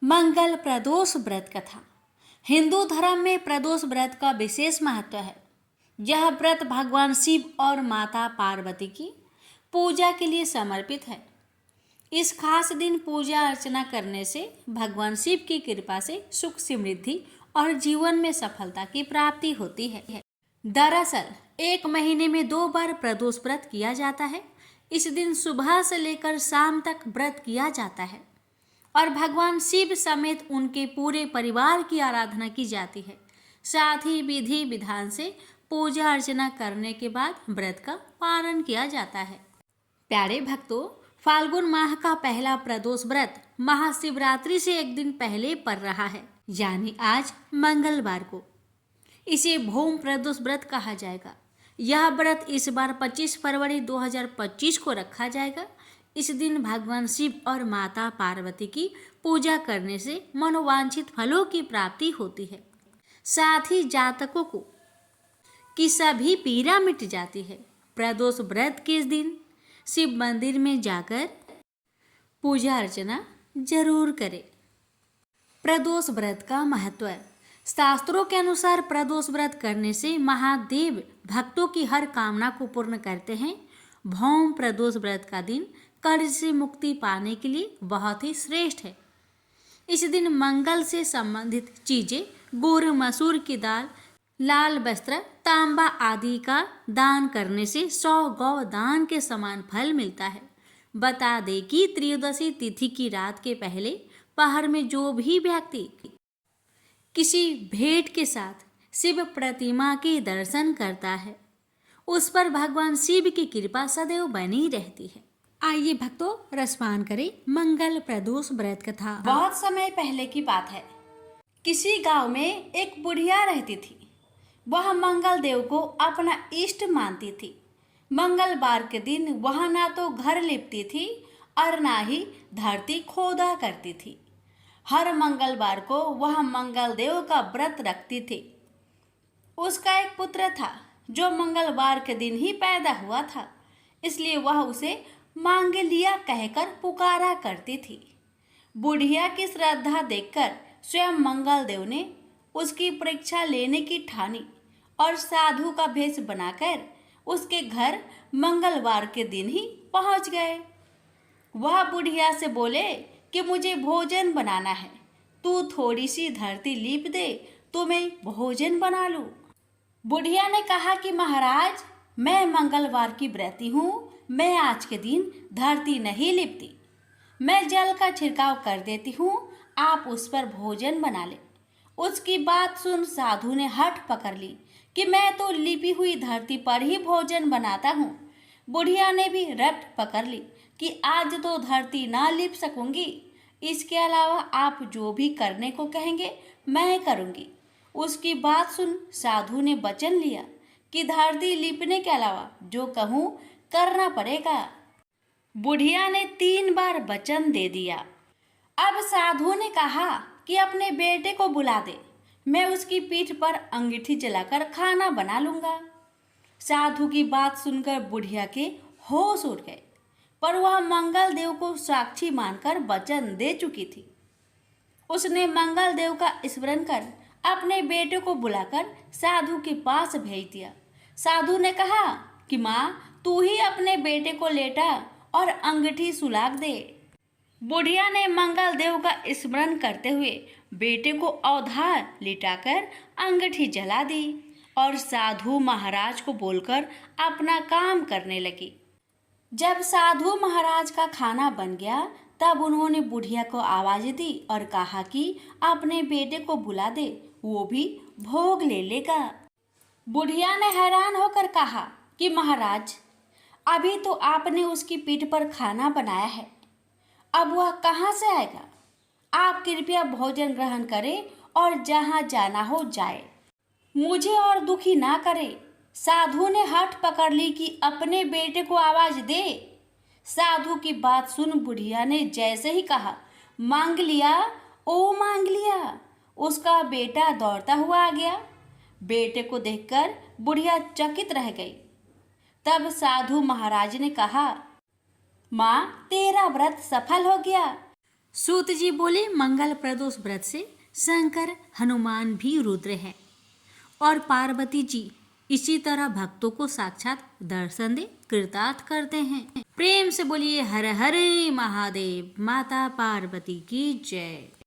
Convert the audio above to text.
मंगल प्रदोष व्रत कथा। हिंदू धर्म में प्रदोष व्रत का विशेष महत्व है। यह व्रत भगवान शिव और माता पार्वती की पूजा के लिए समर्पित है। इस खास दिन पूजा अर्चना करने से भगवान शिव की कृपा से सुख समृद्धि और जीवन में सफलता की प्राप्ति होती है। दरअसल एक महीने में 2 बार प्रदोष व्रत किया जाता है। इस दिन सुबह से लेकर शाम तक व्रत किया जाता है और भगवान शिव समेत उनके पूरे परिवार की आराधना की जाती है। साथ ही विधि विधान से पूजा अर्चना करने के बाद व्रत का पालन किया जाता है। प्यारे भक्तों, फाल्गुन माह का पहला प्रदोष व्रत महाशिवरात्रि से एक दिन पहले पड़ रहा है, यानी आज मंगलवार को। इसे भौम प्रदोष व्रत कहा जाएगा। यह व्रत इस बार 25 फरवरी 2025 को रखा जाएगा। इस दिन भगवान शिव और माता पार्वती की पूजा करने से मनोवांछित फलों की प्राप्ति होती है। साथ ही जातकों को की सभी पीड़ा मिट जाती है। प्रदोष व्रत के दिन शिव मंदिर में जाकर पूजा अर्चना जरूर करें। प्रदोष व्रत का महत्व है। शास्त्रों के अनुसार प्रदोष व्रत करने से महादेव भक्तों की हर कामना को पूर्ण करते हैं। भौम प्रदोष व्रत का दिन कर्ज से मुक्ति पाने के लिए बहुत ही श्रेष्ठ है। इस दिन मंगल से संबंधित चीजें, गुड़, मसूर की दाल, लाल वस्त्र, तांबा आदि का दान करने से 100 गौ दान के समान फल मिलता है। बता दें कि त्रयोदशी तिथि की रात के पहले पहर में जो भी व्यक्ति किसी भेंट के साथ शिव प्रतिमा के दर्शन करता है, उस पर भगवान शिव की कृपा सदैव बनी रहती है। आइए भक्तों, रसपान करें मंगल प्रदोष व्रत कथा। बहुत समय पहले की बात है। किसी गांव में एक बुढ़िया रहती थी। वह मंगल देव को अपना इष्ट मानती थी। मंगलवार के दिन वह ना तो घर लिपती थी और ना ही धरती खोदा करती थी। हर मंगलवार को वह मंगल देव का व्रत रखती थी। उसका एक पुत्र था जो मंगलवार के दिन ही पैदा हुआ था, इसलिए वह उसे मांगलिया कहकर पुकारा करती थी। बुढ़िया की श्रद्धा देखकर स्वयं मंगल देव ने उसकी परीक्षा लेने की ठानी और साधु का भेष बनाकर उसके घर मंगलवार के दिन ही पहुंच गए। वह बुढ़िया से बोले कि मुझे भोजन बनाना है, तू थोड़ी सी धरती लीप दे तो मैं भोजन बना लूं। बुढ़िया ने कहा कि महाराज, मैं मंगलवार की व्रती हूँ, मैं आज के दिन धरती नहीं लिपती, मैं जल का छिड़काव कर देती हूँ, आप उस पर भोजन बना ले। उसकी बात सुन साधु ने हठ पकड़ ली कि मैं तो लिपी हुई धरती पर ही भोजन बनाता हूँ। बुढ़िया ने भी रट पकड़ ली कि आज तो धरती ना लिप सकूंगी, इसके अलावा आप जो भी करने को कहेंगे मैं करूंगी। उसकी बात सुन साधु ने वचन लिया कि धरती लिपने के अलावा जो कहूँ करना पड़ेगा। बुढ़िया ने 3 बार वचन दे दिया। अब साधु ने कहा कि अपने बेटे को बुला दे, मैं उसकी पीठ पर अंगीठी जलाकर खाना बना लूंगा। साधु की बात सुनकर बुढ़िया के होश उड़ गए, पर वह मंगल देव को साक्षी मानकर वचन दे चुकी थी। उसने मंगल देव का स्मरण कर अपने बेटे को बुलाकर साधु के पास भेज दिया। साधु ने कहा कि माँ, तू ही अपने बेटे को लेटा और अंगूठी सुलाग दे। बुढ़िया ने मंगल देव का स्मरण करते हुए बेटे को अवधार लिटाकर अंगूठी जला दी और साधु महाराज को बोलकर अपना काम करने लगी। जब साधु महाराज का खाना बन गया तब उन्होंने बुढ़िया को आवाज दी और कहा कि अपने बेटे को बुला दे, वो भी भोग ले लेगा। बुढ़िया ने हैरान होकर कहा कि महाराज, अभी तो आपने उसकी पीठ पर खाना बनाया है, अब वह कहाँ से आएगा? आप कृपया भोजन ग्रहण करें और जहाँ जाना हो जाए, मुझे और दुखी ना करे। साधु ने हठ पकड़ ली कि अपने बेटे को आवाज दे। साधु की बात सुन बुढ़िया ने जैसे ही कहा, मांग लिया, ओ मांग लिया, उसका बेटा दौड़ता हुआ आ गया। बेटे को देखकर बुढ़िया चकित रह गई। तब साधु महाराज ने कहा, माँ, तेरा व्रत सफल हो गया, सूत जी बोले, मंगल प्रदोष व्रत से शंकर, हनुमान भी रुद्र हैं और पार्वती जी इसी तरह भक्तों को साक्षात दर्शन दे कृतार्थ करते हैं। प्रेम से बोलिए हर हर महादेव। माता पार्वती की जय।